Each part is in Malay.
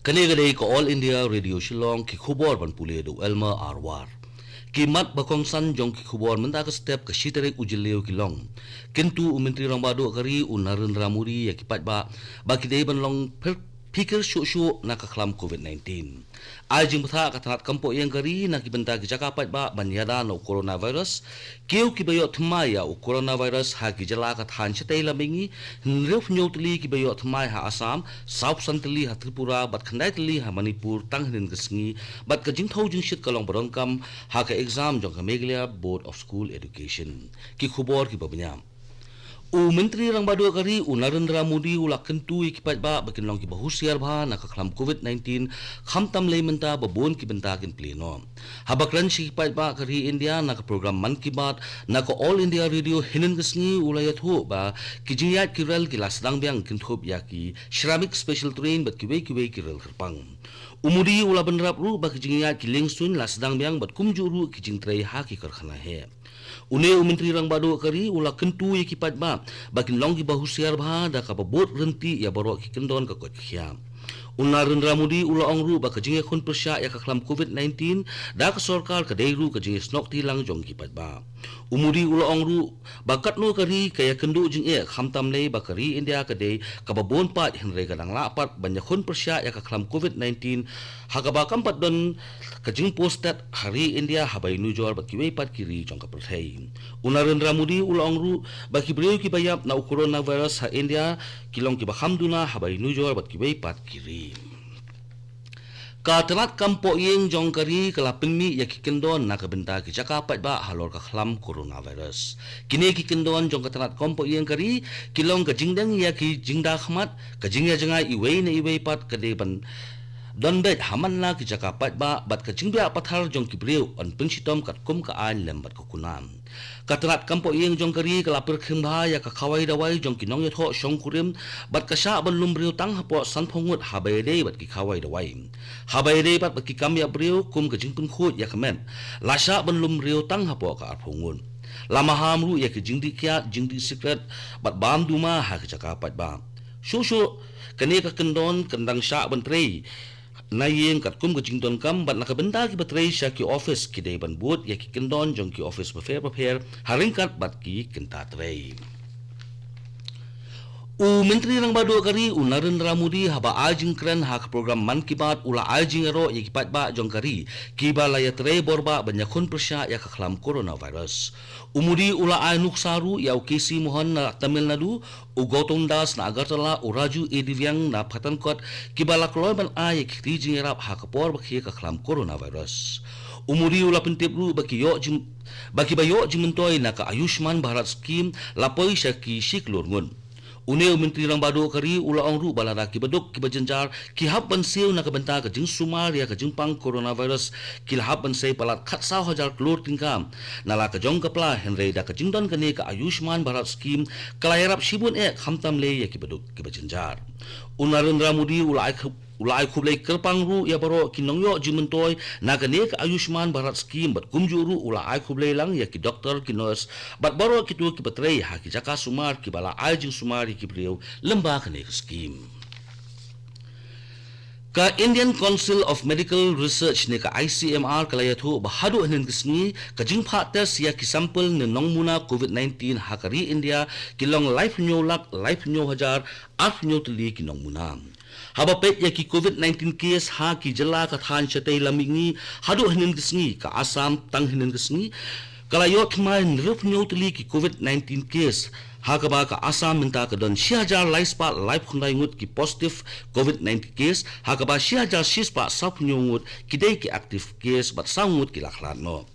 Kani ko All India Radio Shillong ki khubor ban pule do Elma Arwar. Ki mat bakong san jong ki khubor menta ka step ka shitere ujileo ki long. Kentu umentri rang bado kari unarin ramuri ya ki pat ba ki dei ban long pikir syu na ka khlam COVID-19. Ajing patha ka tanat kampo yang kari na ki benta ki jakapat ba banyada no coronavirus. Kiu ki bayo thmaya u coronavirus ha ki jala ka than chetei lamingi nref nyotli ki bayo thmai ha Assam, South Santali ha Tripura bat khandai tli ha Manipur tang hin gisngi bat ka jing thau jing shit kalong barongkam ha ka exam jong ka Meghalaya Board of School Education. Ki khubor ki babanyam. Menteri rang badu kari Narendra Modi ulak kentu ikipat ba bakin long ki bahusiar ba na kaklam COVID-19 khamtam lay menta babon ki bentakin pleno. Habakran si ikipat ba kari India na program Man Ki Baat na ko All India Radio hinin kesngi ulayat ho ba ki jingyat kirel ki lasdang biang kinthop ya ki Shramik Special Train bat kiwe kirel kerpang. Umudi ula benrap ru ba ki jingyat ki lingsun lasdang biang bat kumjuru ki jingtrai ha ki karkhana he. Une menteri rang badu kari ula kentu ikipat ba bakin long ki bahusiar ba da ka babot renti ya baro ki kendon ka kot khia. Narendra Modi ula ongru ba ka jinge khon persya ya ka khlam COVID-19 da ka sarkar ka deiru ka jinge snok ti lang jong kipat ba. Umudi ula ongru ba katno kari kaya kendu jinge khamtam lei ba kari India ka dei ka babon pat hinre ka dang lapat banya khon persya ya ka khlam COVID-19 ha ka ba kampat don ka jing postat hari India habai nujor ba kiwei pat kiri jong ka perthai. Narendra Modi ula ongru ba ki breu ki bayap na coronavirus ha India kilong ki ba khamduna habai nujor ba kiwei pat kiri. Katanat kampo yeng jong kari kalapingmi ya kikendon na kabenta ki jakapat ba halor ka khlam coronavirus. Kini kikendon jong katanat kampo yeng kari kilong ka jingdang ya ki jingda khmat ka jingya jangai iwei na iwei pat kadeban don bet haman na ki jakapat ba bat ka jingbia pathar jong ki breu on pengsitom kat kum ka an lembat ko kunam. Katanat kampo yeng jong kari kalapir khimba ya ka khawai dawai jong ki nong yatho shong kurim bat ka sha ban lum breu tang hapo san phongut habai dei bat ki khawai dawai. Habai dei bat ki kam ya breu kum ka jingpun khut ya khamen. La sha ban lum breu tang hapo ka arphongun. Lama hamru ya ki jingdi kya jingdi secret bat bam duma ha ki jakapat ba. Shu kani ka kendon kendang sha ban trei na yeng kat kum ka jingdon kam bat nakabenta ki batrei sha ki office ki dei ban but ya ki kendon jong ki office prepare haringkat bat ki kenta trei. Menteri rang badu kari Narendra Modi haba ajing kren hak program Man Ki Baat ula ajing ero ya kipat ba jong kari kiba layat rei borba banyakun persya ya kakhlam coronavirus. Umudi ula ay nuksaru ya ukisi mohon na Tamil Nadu Gautam Das na Agartala Raju Edivyang na Patankot kiba lakloy ban ay kiti jingerap hak por bakhi kakhlam coronavirus. Umudi ula pentipru baki bayo jimentoy na ka Ayushman Bharat scheme lapoy siya ki shiklur ngun. Une menteri rang badu kari ula ongru balada ki baduk ki bajenjar ki hab ban siu na kabenta ka jing sumar ya ka jing pang coronavirus ki hab ban sei palat khat saw hajar klur tingkam nala ka jong kapla henrei da ka jing don kane ka Ayushman Bharat scheme kalayarap sibun khamtam le ya ki baduk ki bajenjar. Narendra Modi ulai khublai kerpang ru ya baro kinongyo jimentoy na kane ka Ayushman Bharat scheme bat kumjuru ulai khublai lang ya ki doktor ki nurse bat baro ki tu ki batrei ha ki jaka sumar ki bala ajing sumar ki breu lemba kane scheme. Ka Indian Council of Medical Research ne ka ICMR kalayathu bahadu hanin kisni ka jingpha test ya ki sample ne nongmuna COVID-19 hakari India kilong life nyo hajar af nyo tli ki nongmuna. Haba pet ya ki COVID-19 case ha ki jala ka than chatei lamingi hadu hinin kisni ka Assam tang hinin kisni kalayot mai nrep nyotli ki COVID-19 case ha ka ba ka Assam minta ka don 6000 laispa live khundai ngut ki positive COVID-19 case ha ka ba 6000 sispa sap nyongut ki dei ki active case bat sangut ki lakhlat no.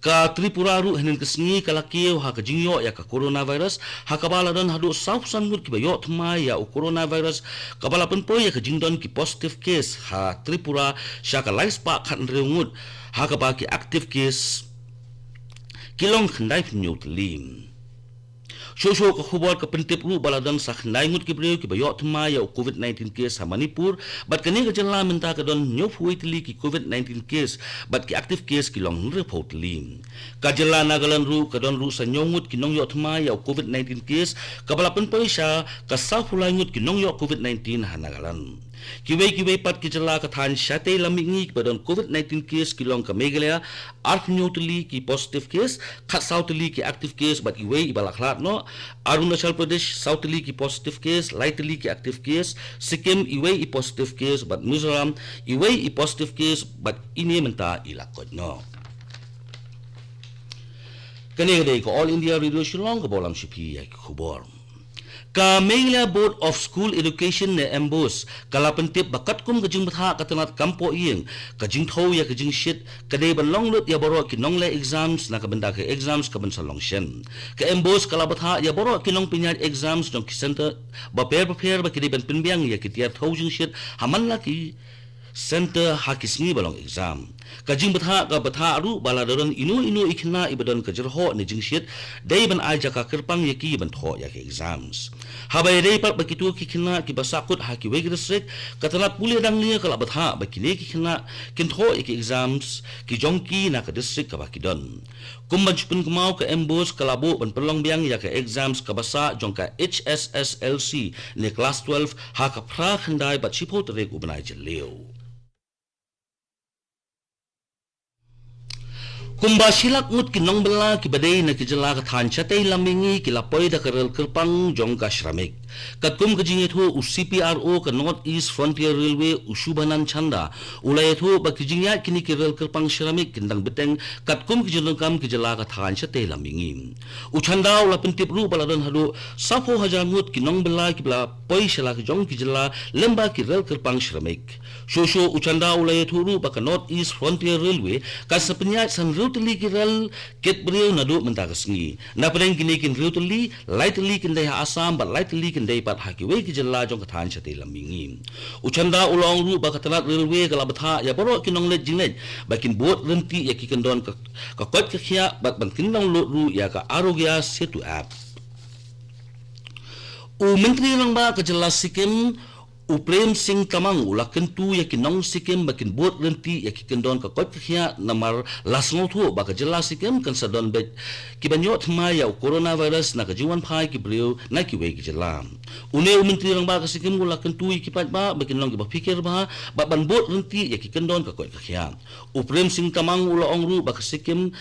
Ka Tripura ru hinin kesngi kalakiu ha ka jingyo ya ka coronavirus ha ka bala don hadu South sangut ki bayo thmai ya coronavirus ka bala penpoy ya ka jingdon ki positive case ha Tripura sha ka laispa khan reungut ha ka ba ki active case kilong khandai nyot lim. Shosho ka khubor ka pentip ru baladang sak naingut ki breu ki bayok thma ya COVID-19 case ha Manipur bat kani ka janla minta ka don nyop huitli ki COVID-19 case bat ki active case ki long report li. Ka janla nagalan ru ka don ru sa nyongut ki nong yok thma ya COVID-19 case ka balapan paisa ka sa hulangut ki nong yok COVID-19 ha nagalan. Kiway pat ki jala ka than shate lamingi badon COVID-19 case ki long ka Meghalaya arthnyotli ki positive case khat southli ki active case but iway ibalaklat no Arunachal Pradesh southli ki positive case lightly ki active case Sikkim iway i positive case but Mizoram iway i positive case but ini menta ilakot no kani gade ko All India Radio Shillong ka bolam shipi ya khubor ka Meghalaya Board of School Education ne embos kala pentip bakat kum kajing batha katanat kampo iyeng kajing thau ya kajing shit kadai ban long lut ya boro ki nong le exams na ka benda ke exams ka ban salong shen ka embos kala batha ya boro ki nong pinyat exams jong ki center ba prepare ba ki ban pinbiang ya ki tiar thau jing shit haman la ki center hakisni balong exam kajing batha ka batha aru baladaron inu ikhna ibadan kajerho ne jing shit dai ban aja ka kerpang ya ki ban tho ya ke exams habai dai pat bakitu ki khina ki basakut ha ki wegi district katana puli dang lia kala batha bakine ki khina kin tho ya ke exams ki jongki na ka district ka bakidon kumban chupun kumau ka embos kalabo ban perlong biang ya ke exams ka basa jongka HSSLC ne class 12 ha ka phra khandai bat chipo tere ku banai jeleu kumba silak ngut ki nong bela ki badai na ki jala ka than chatai lamingi ki lapoi da karel kerpang jong ka shramik katkum ka jinge thu UCPRO ka North East Frontier Railway usubanan chanda ulai thu ba ki jingya kini ki rel kerpang shramik kindang beteng katkum ki jelengkam ki jala ka than chatai lamingi uchanda ula pentip ru baladon hadu sapo hajar ngut ki nong bela ki bla poi shala ki jong ki jala lemba ki rel kerpang shramik shosho uchanda ulai thu ru ba ka North East Frontier Railway ka sapnya san rutli ki rel ket brio na do menta kasngi na padeng kini kin rutli lightly kin dai Assam but lightly kin dai pat hakiwe ki jalla jong ka than chate lamingi uchanda ulong ru ba katanat railway kala batha ya boro kinong le jinglet bakin bot renti ya ki kendon ka kot ka khia bat ban kinong lo ru ya ka arogya setu app u menteri rang ba ka jalla Sikkim Uprem Singh Tamang ula kentu ya kinong Sikkim bakin bot renti ya ki kendon ka kot khia namar lasngo thu ba ka jela Sikkim kan sadon bet ki banyo thma ya coronavirus na ka jiwan phai ki brio na ki we ki jela une menteri rang ba ka Sikkim ula kentu ki pat ba bakin long ki ba fikir ba ban bot renti ya ki kendon ka kot khia Uprem Singh Tamang ula ongru ba ka Sikkim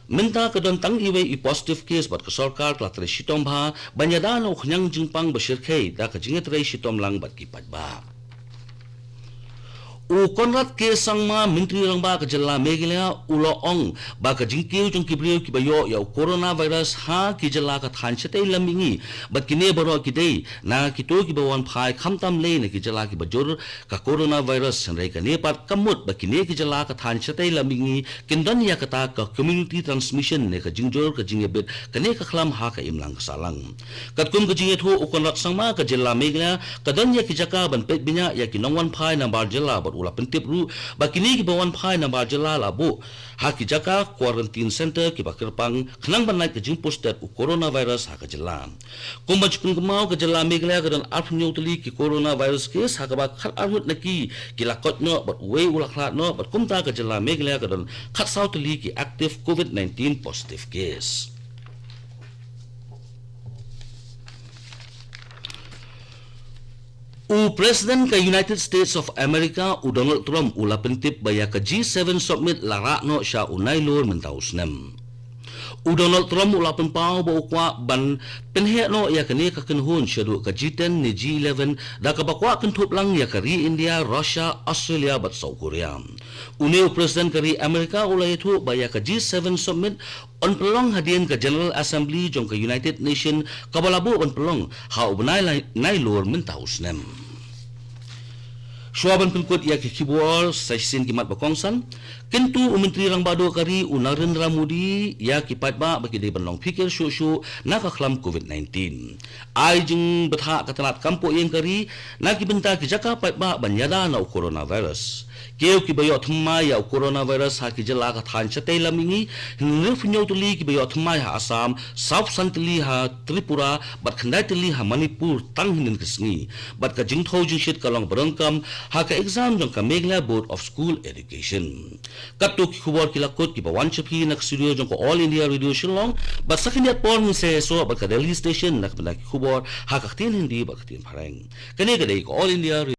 minta ka don tang iwe i positive case bat ka sarkar kla tre shitom bha banyada no khnyang jingpang bashir khei da ka jinge tre shitom lang bat ki pat ba u konrat ke sangma menteri rang ba ka jalla Meghalaya ulo ong ba ka jingkiu jong kibriu ki bayo ya coronavirus ha ki jalla ka than chate lamingi bat kine baro ki dei na ki to ki bawan phai khamtam le ne ki jalla ki bajor ka coronavirus sanrai ka ne pat kamut ba kine ki jalla ka than chate lamingi kindon ya ka ta ka community transmission ne ka jingjor ka jingebet ka ne ka khlam ha ka imlang salang katkum ka jinge tho u konrat sangma ka jalla Meghalaya ka don ya ki jaka ban pet binya ya ki nongwan phai na bar jalla ula pentip ru bakini ki bawan phai na barjala labo ha ki jaka quarantine center ki bakirpang khnang ban naik ke jing poster u coronavirus ha ka jala kumbach kun kemau ka jala Meghalaya ka dan arfnyo tali ki coronavirus case ha ka ba khat armut naki ki lakot no bat we ulaklat no bat kumta ka jala Meghalaya ka dan khat sau tali ki active COVID-19 positive case U President ka United States of America u Donald Trump ula pentip baya ka G7 summit lara no sya unai lor mentaus nem. U Donald Trump ula penpau ba ukwa ban penhe no ya kene ka kenhun syadu ka G10 ni G11 da ka bakwa kentup lang ya kari India, Russia, Australia bat South Korea. Uni President kari Amerika ula itu baya ka G7 summit on pelong hadian ka General Assembly jong ka United Nation kabalabu on pelong ha ubnai nai lor mentaus nem. Shuaban pengkut ya ke kibor saisin kimat bakongsan kentu menteri rang bado kari Narendra Modi ya kipat ba bagi de banlong fikir syu na ka khlam COVID-19 ai jing betha katalat kampo yang kari na ki benta ki jaka pat ba banyada na coronavirus kêu ki bayo thmai ya coronavirus ha ki jala ka than chate lamingi hingne funyo tuli ki bayo thmai ha Assam South Centrally ha Tripura bat khandai tuli ha Manipur tang hinin kisngi bat ka jingtho jing shit ka long barangkam ha ka exam jong ka Meghalaya Board of School Education kato ki khubor ki lakot ki bawan chapi nak studio jong ko All India Radio Shillong bat sakiniat porn se so bat ka Delhi station nak bala ki khubor ha ka tin hindi bat ka tin pharang kane ka dei ko All India